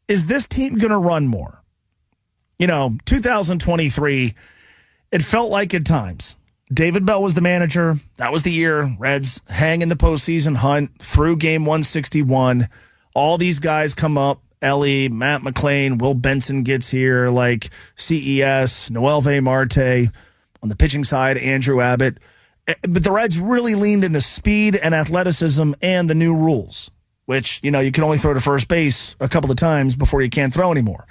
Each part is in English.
is this team going to run more? 2023, it felt like at times David Bell was the manager. That was the year. Reds hang in the postseason hunt through game 161. All these guys come up. Ellie, Matt McClain, Will Benson gets here, like CES, Noel V. Marte. On the pitching side, Andrew Abbott. But the Reds really leaned into speed and athleticism and the new rules, which, you can only throw to first base a couple of times before you can't throw anymore.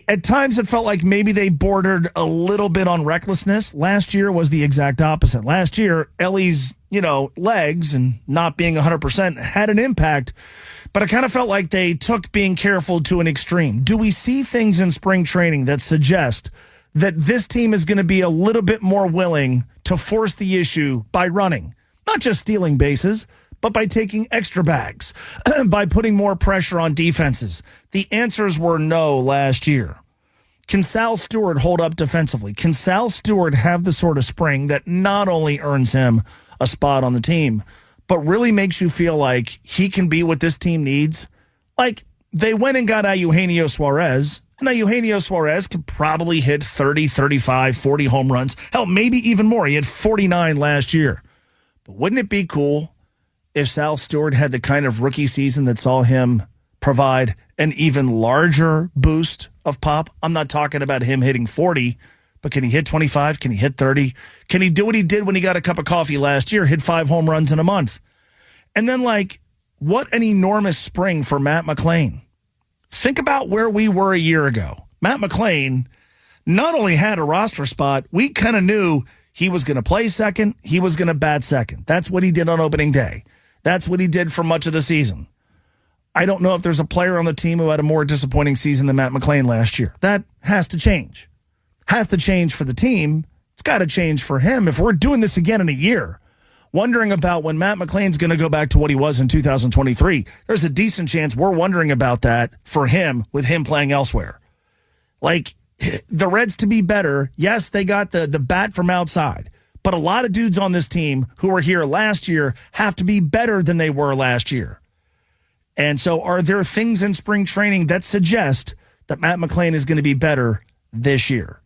At times, it felt like maybe they bordered a little bit on recklessness. Last year was the exact opposite. Last year, Ellie's, legs and not being 100% had an impact, but it kind of felt like they took being careful to an extreme. Do we see things in spring training that suggest that this team is going to be a little bit more willing to force the issue by running, not just stealing bases, but by taking extra bags, by putting more pressure on defenses? The answers were no last year. Can Sal Stewart hold up defensively? Can Sal Stewart have the sort of spring that not only earns him a spot on the team, but really makes you feel like he can be what this team needs? Like, they went and got Eugenio Suarez, and Eugenio Suarez could probably hit 30, 35, 40 home runs. Hell, maybe even more. He had 49 last year. But wouldn't it be cool if Sal Stewart had the kind of rookie season that saw him provide an even larger boost of pop? I'm not talking about him hitting 40, but can he hit 25? Can he hit 30? Can he do what he did when he got a cup of coffee last year, hit 5 home runs in a month? And then, what an enormous spring for Matt McClain. Think about where we were a year ago. Matt McClain not only had a roster spot, we kind of knew he was going to play second, he was going to bat second. That's what he did on opening day. That's what he did for much of the season. I don't know if there's a player on the team who had a more disappointing season than Matt McClain last year. That has to change. Has to change for the team. It's got to change for him. If we're doing this again in a year, wondering about when Matt McClain's going to go back to what he was in 2023, there's a decent chance we're wondering about that for him with him playing elsewhere. The Reds to be better, yes, they got the bat from outside, but a lot of dudes on this team who were here last year have to be better than they were last year. And so are there things in spring training that suggest that Matt McClain is going to be better this year?